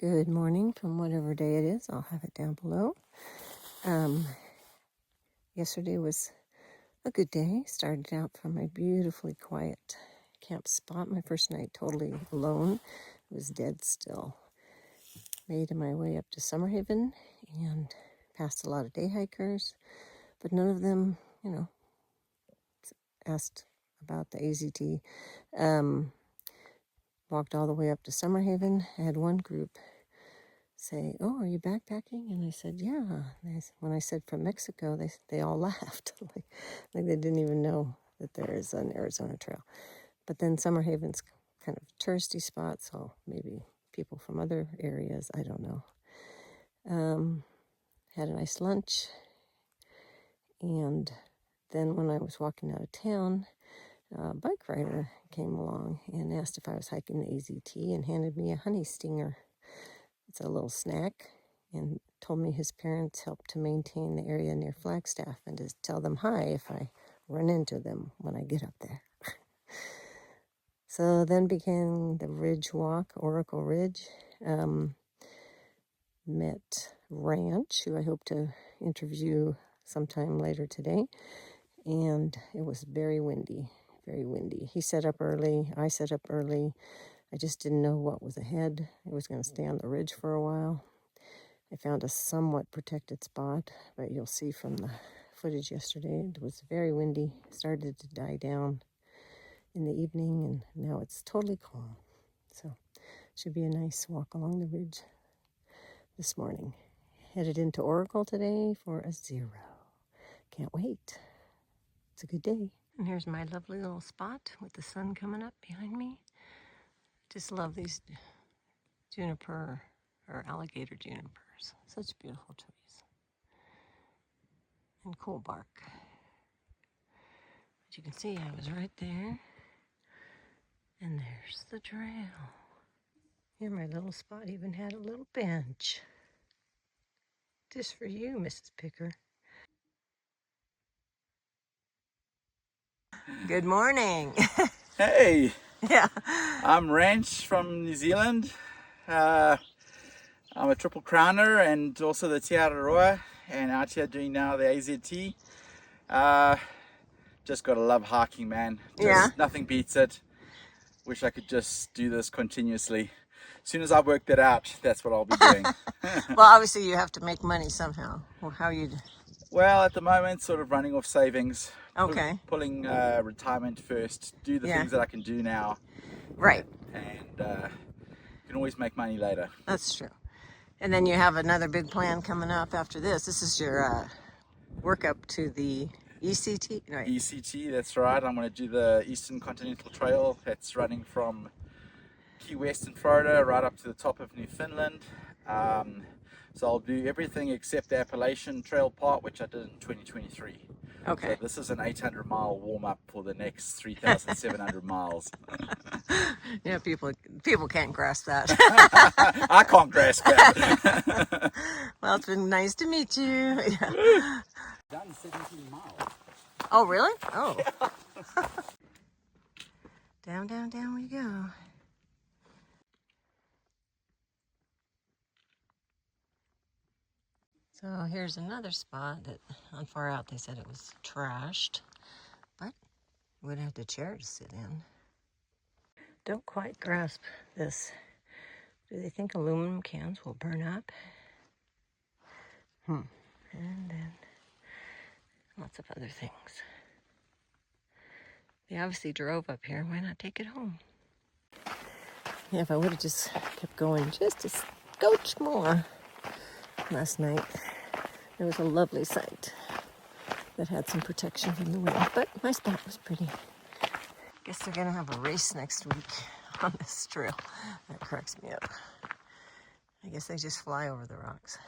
Good morning from whatever day it is. I'll have it down below. Yesterday was a good day. Started out from a beautifully quiet camp spot. My first night totally alone. It was dead still. Made my way up to Summerhaven and passed a lot of day hikers, but none of them, asked about the AZT. Walked all the way up to Summerhaven. I had one group say, "Oh, are you backpacking?" And I said, "Yeah." When I said from Mexico, they all laughed, like they didn't even know that there is an Arizona trail. But then Summerhaven's kind of a touristy spot, so maybe people from other areas, I don't know. Had a nice lunch, and then when I was walking out of town, a bike rider came along and asked if I was hiking the AZT and handed me a honey stinger. It's a little snack, and told me his parents help to maintain the area near Flagstaff and to tell them hi if I run into them when I get up there. So then began the ridge walk, Oracle Ridge. Met Ranch, who I hope to interview sometime later today, and it was very windy, very windy. He set up early, I set up early. I just didn't know what was ahead. I was going to stay on the ridge for a while. I found a somewhat protected spot, but you'll see from the footage yesterday, it was very windy. It started to die down in the evening, and now it's totally calm. So it should be a nice walk along the ridge this morning. Headed into Oracle today for a 0. Can't wait. It's a good day. And here's my lovely little spot with the sun coming up behind me. Just love these juniper or alligator junipers. Such beautiful trees. And cool bark. But you can see I was right there. And there's the trail. Here my little spot even had a little bench. Just for you, Mrs. Picker. Good morning. Hey, Yeah. I'm Ranch from New Zealand. I'm a Triple Crowner and also the Te Araroa, and out here doing now the AZT. Just gotta love hiking, man. Nothing beats it. Wish I could just do this continuously. As soon as I work that out, that's what I'll be doing. Well, obviously you have to make money somehow. Well, how you? Well, at the moment, sort of running off savings. Okay. Pulling retirement first. Do the things that I can do now. Right. And you can always make money later. That's true. And then you have another big plan coming up after this. This is your work up to the ECT, right? ECT, that's right. I'm going to do the Eastern Continental Trail. It's running from Key West in Florida right up to the top of Newfoundland. So I'll do everything except the Appalachian Trail part, which I did in 2023. Okay. So this is an 800-mile warm-up for the next 3,700 miles. Yeah, people can't grasp that. I can't grasp that. Well, it's been nice to meet you. Yeah. Done 17 miles. Oh, really? Oh. Down, down, down we go. So here's another spot that on far out they said it was trashed, but you would have the chair to sit in. Don't quite grasp this. Do they think aluminum cans will burn up? And then lots of other things. They obviously drove up here. Why not take it home? Yeah, if I would have just kept going just a scotch more last night, there was a lovely sight that had some protection from the wind, but my spot was pretty. Guess they're gonna have a race next week on this trail. That cracks me up. I guess they just fly over the rocks.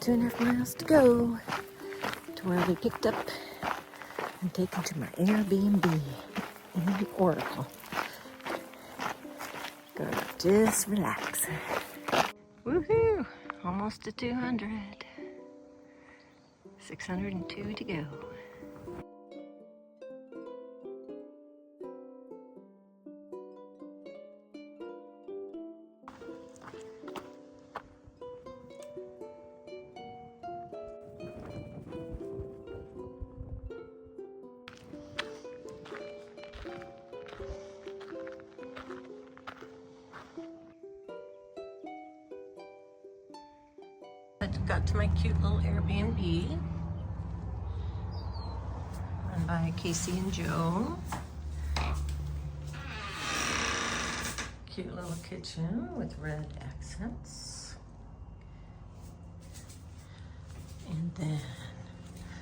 2.5 miles to go to where we picked up and taken to my Airbnb in Oracle. Gonna just relax. Woohoo! Almost to 200. 602 to go. I got to my cute little Airbnb run by Casey and Joe. Cute little kitchen with red accents. And then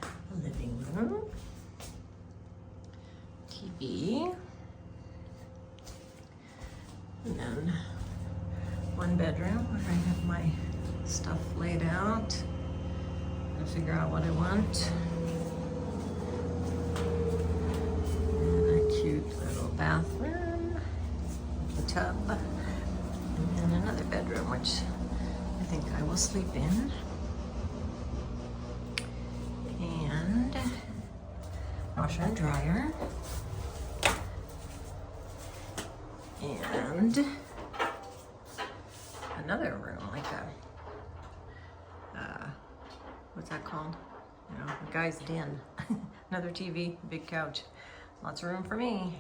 a living room, TV, and then one bedroom where I have my stuff laid out and figure out what I want. And a cute little bathroom, a tub, and then another bedroom, which I think I will sleep in. And washer and dryer. And another room, like a what's that called? You know, a guy's den. Another TV, big couch. Lots of room for me.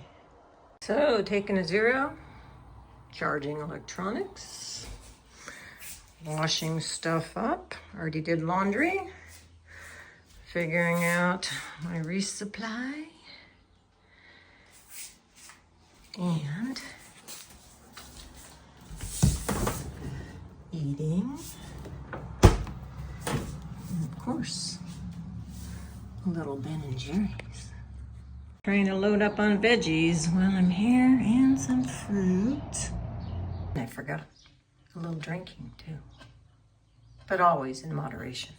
So, taking a 0, charging electronics, washing stuff up. Already did laundry. Figuring out my resupply. And eating. And of course, a little Ben and Jerry's. Trying to load up on veggies while I'm here and some fruit. I forgot a little drinking too, but always in moderation.